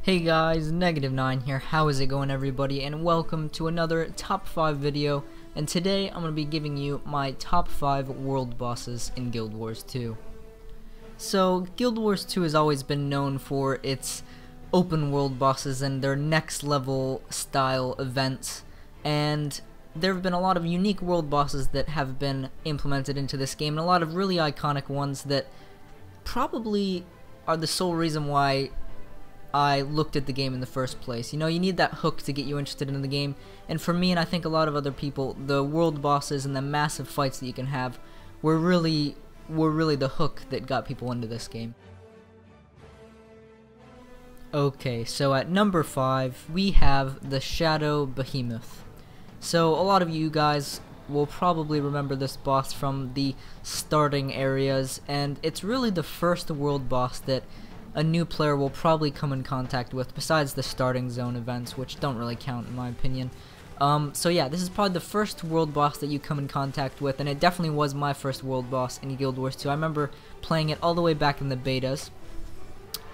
Hey guys, Negative9 here. How is it going, everybody? And welcome to another top 5 video. And today I'm going to be giving you my top 5 world bosses in Guild Wars 2. So Guild Wars 2 has always been known for its open world bosses and their next level style events. And there have been a lot of unique world bosses that have been implemented into this game, and a lot of really iconic ones that probably are the sole reason why I looked at the game in the first place. You know, you need that hook to get you interested in the game, and for me, and I think a lot of other people, the world bosses and the massive fights that you can have were really the hook that got people into this game. Okay, so at number 5, we have the Shadow Behemoth. So a lot of you guys will probably remember this boss from the starting areas, and it's really the first world boss that a new player will probably come in contact with, besides the starting zone events, which don't really count in my opinion. So yeah, this is probably the first world boss that you come in contact with, and it definitely was my first world boss in Guild Wars 2. I remember playing it all the way back in the betas.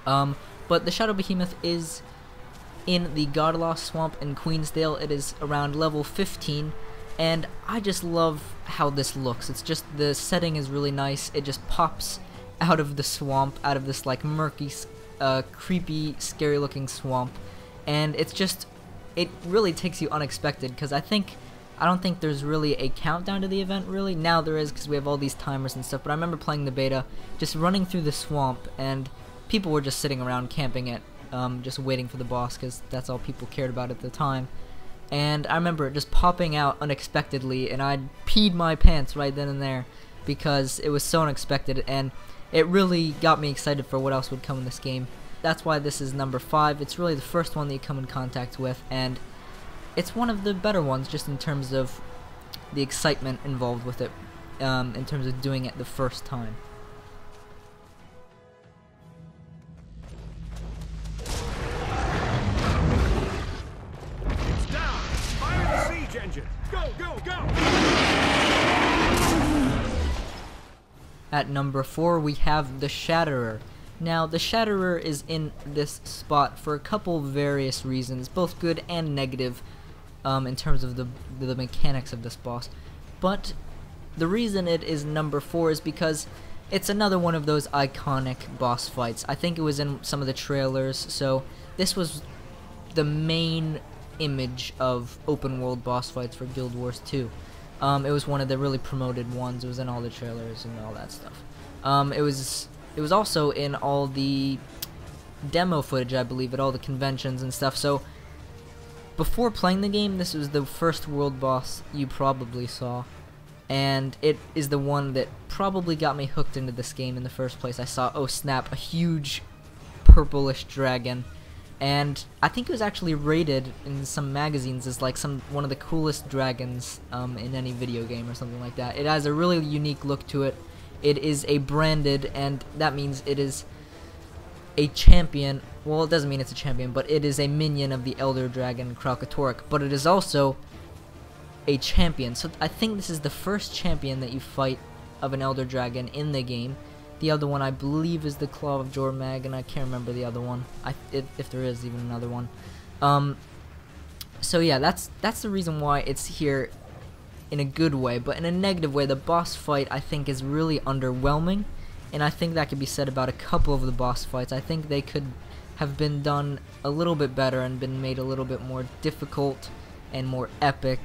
But the Shadow Behemoth is in the Godlost Swamp in Queensdale. It is around level 15, and I just love how this looks. It's just, the setting is really nice. It just pops out of the swamp, out of this like murky, creepy, scary looking swamp, and it's just, it really takes you unexpected, because I don't think there's really a countdown to the event, really. Now there is, because we have all these timers and stuff, but I remember playing the beta, just running through the swamp, and people were just sitting around camping it, just waiting for the boss, because that's all people cared about at the time. And I remember it just popping out unexpectedly, and I peed my pants right then and there, because it was so unexpected, and it really got me excited for what else would come in this game. That's why this is number 5. It's really the first one that you come in contact with, and it's one of the better ones just in terms of the excitement involved with it, in terms of doing it the first time. It's down! Fire the siege engine! Go, go, go! At number 4, we have the Shatterer. Now, the Shatterer is in this spot for a couple various reasons, both good and negative, in terms of the mechanics of this boss. But the reason it is number 4 is because it's another one of those iconic boss fights. I think it was in some of the trailers, so this was the main image of open world boss fights for Guild Wars 2. It was one of the really promoted ones. It was in all the trailers and all that stuff. It was also in all the demo footage, I believe, at all the conventions and stuff. So before playing the game, this was the first world boss you probably saw, and it is the one that probably got me hooked into this game in the first place. I saw, oh snap, a huge purplish dragon. And I think it was actually rated in some magazines as like one of the coolest dragons in any video game or something like that. It has a really unique look to it. It is a branded, and that means it is a champion. Well, it doesn't mean it's a champion, but it is a minion of the Elder Dragon Kralkatorrik. But it is also a champion. So I think this is the first champion that you fight of an Elder Dragon in the game. The other one, I believe, is the Claw of Jormag, and I can't remember the other one, if there is even another one. So yeah, that's the reason why it's here in a good way. But in a negative way, the boss fight, I think, is really underwhelming, and I think that could be said about a couple of the boss fights. I think they could have been done a little bit better and been made a little bit more difficult and more epic.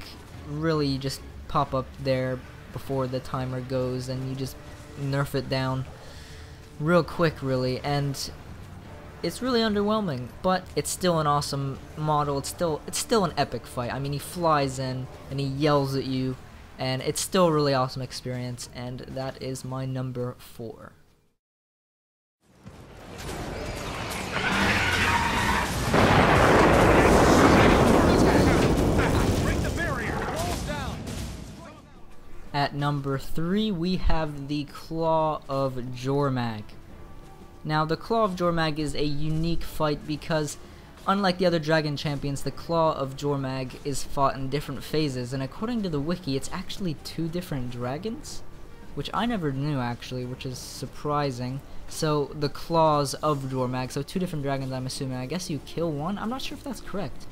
Really, you just pop up there before the timer goes, and you just nerf it down real quick, really, and it's really underwhelming. But it's still an awesome model. It's still an epic fight. I mean, he flies in and he yells at you, and it's still a really awesome experience, and that is my number 4. At number 3, we have the Claw of Jormag. Now, the Claw of Jormag is a unique fight because, unlike the other dragon champions, the Claw of Jormag is fought in different phases, and according to the wiki, it's actually 2 different dragons. which I never knew actually, which is surprising. So the claws of Jormag, so 2 different dragons I'm assuming. I guess you kill one? I'm not sure if that's correct.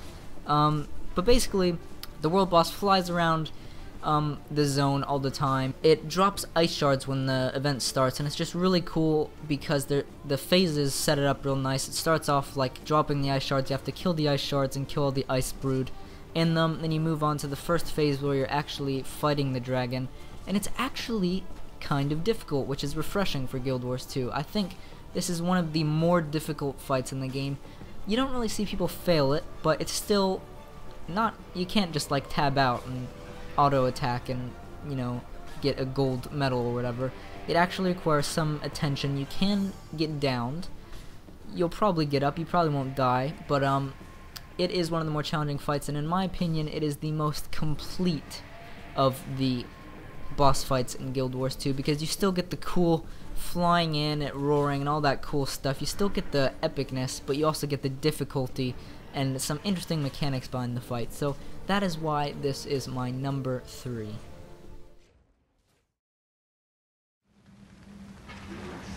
But basically, the world boss flies around the zone all the time. It drops ice shards when the event starts, and it's just really cool because the phases set it up real nice. It starts off like dropping the ice shards. You have to kill the ice shards and kill all the ice brood in them. Then you move on to the first phase where you're actually fighting the dragon, and it's actually kind of difficult, which is refreshing for Guild Wars 2. I think this is one of the more difficult fights in the game. You don't really see people fail it, but it's still not, you can't just like tab out and auto attack and, you know, get a gold medal or whatever. It actually requires some attention. You can get downed. You'll probably get up. You probably won't die, but it is one of the more challenging fights, and in my opinion, it is the most complete of the boss fights in Guild Wars 2, because you still get the cool flying in at roaring and all that cool stuff. You still get the epicness, but you also get the difficulty and some interesting mechanics behind the fight. So that is why this is my number 3.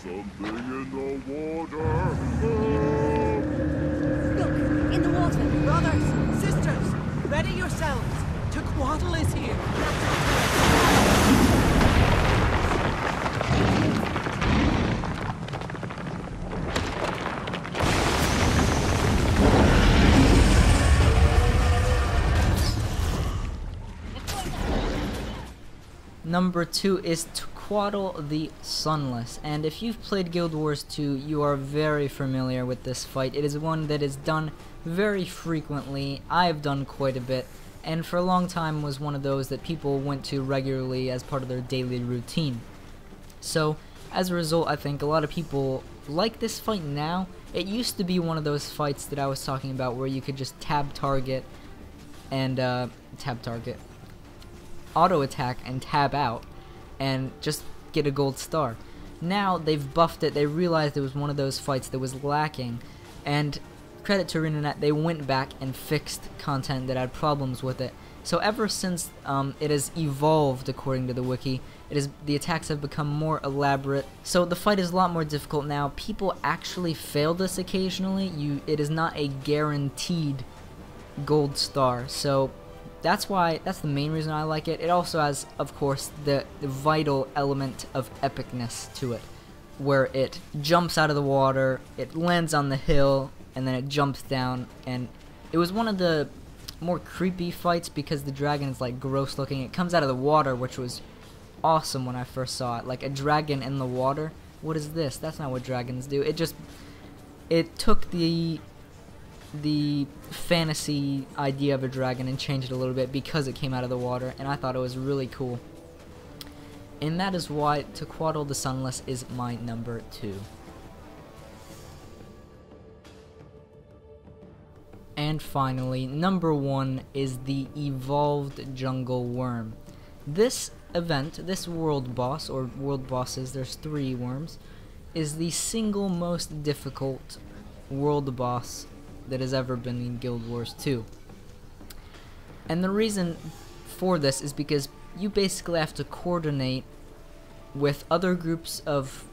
Something in the water. Look, in the water. Brothers, sisters, ready yourselves. Cuddle is here. Number 2 is Cuddle the Sunless, and if you've played Guild Wars 2, you are very familiar with this fight. It is one that is done very frequently. I've done quite a bit, and for a long time was one of those that people went to regularly as part of their daily routine. So as a result, I think a lot of people like this fight now. It used to be one of those fights that I was talking about where you could just tab target and auto attack and tab out and just get a gold star. Now they've buffed it. They realized it was one of those fights that was lacking, and credit to ArenaNet, they went back and fixed content that had problems with it. So ever since it has evolved, according to the wiki, the attacks have become more elaborate. So the fight is a lot more difficult now. People actually fail this occasionally. It is not a guaranteed gold star. So that's the main reason I like it. It also has, of course, the vital element of epicness to it, where it jumps out of the water, it lands on the hill, and then it jumps down. And it was one of the more creepy fights because the dragon is like gross looking. It comes out of the water, which was awesome when I first saw it. Like a dragon in the water. What is this? That's not what dragons do. It took the fantasy idea of a dragon and changed it a little bit because it came out of the water, and I thought it was really cool. And that is why Cuddle the Sunless is my number 2. And finally, number 1 is the Evolved Jungle Worm. This event, this world boss, or world bosses, there's 3 worms, is the single most difficult world boss that has ever been in Guild Wars 2. And the reason for this is because you basically have to coordinate with other groups of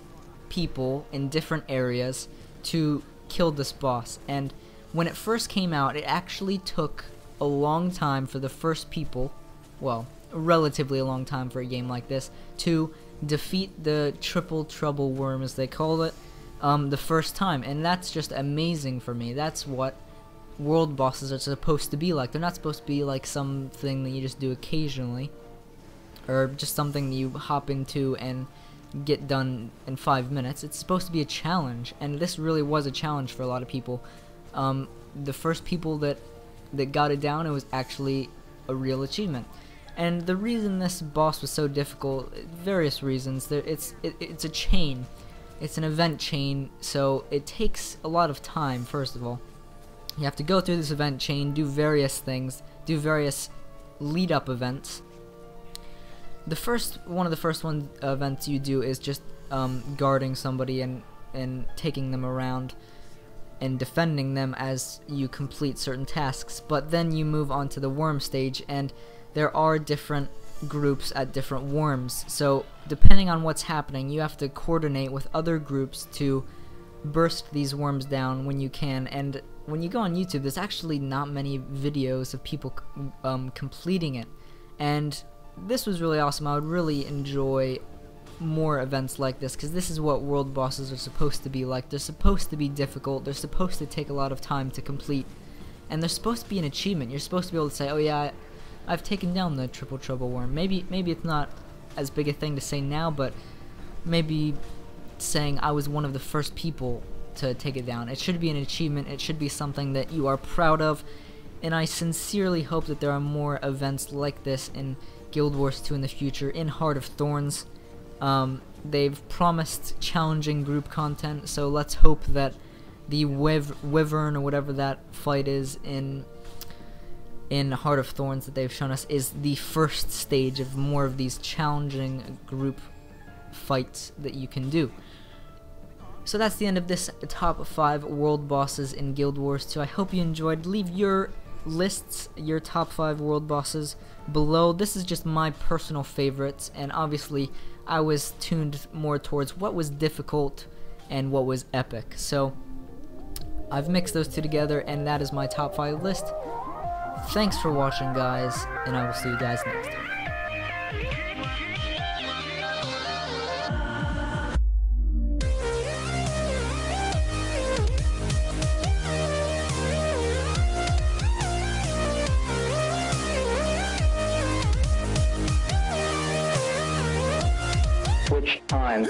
people in different areas to kill this boss. And when it first came out, it actually took a long time for the first people, well, relatively a long time for a game like this, to defeat the triple trouble worm, as they call it, the first time. And that's just amazing for me. That's what world bosses are supposed to be like. They're not supposed to be like something that you just do occasionally, or just something you hop into and get done in 5 minutes. It's supposed to be a challenge, and this really was a challenge for a lot of people. The first people that got it down, it was actually a real achievement. And the reason this boss was so difficult, various reasons. It's a chain. It's an event chain, so it takes a lot of time. First of all, you have to go through this event chain, do various things, do various lead-up events. One of the first events you do is just guarding somebody and taking them around and defending them as you complete certain tasks. But then you move on to the worm stage, and there are different groups at different worms. So depending on what's happening, you have to coordinate with other groups to burst these worms down when you can. And when you go on YouTube, there's actually not many videos of people completing it, and this was really awesome. I would really enjoy more events like this, because this is what world bosses are supposed to be like. They're supposed to be difficult, they're supposed to take a lot of time to complete, and they're supposed to be an achievement. You're supposed to be able to say, oh yeah, I've taken down the Triple Trouble worm. Maybe it's not as big a thing to say now, but maybe saying I was one of the first people to take it down. It should be an achievement, it should be something that you are proud of, and I sincerely hope that there are more events like this in Guild Wars 2 in the future. In Heart of Thorns, they've promised challenging group content, so let's hope that the Wyvern or whatever that fight is in Heart of Thorns that they've shown us is the first stage of more of these challenging group fights that you can do. So that's the end of this top 5 world bosses in Guild Wars 2. I hope you enjoyed. Leave your lists, your top 5 world bosses below. This is just my personal favorites, and obviously I was tuned more towards what was difficult and what was epic. So I've mixed those two together, and that is my top 5 list. Thanks for watching, guys, and I will see you guys next time. Which time?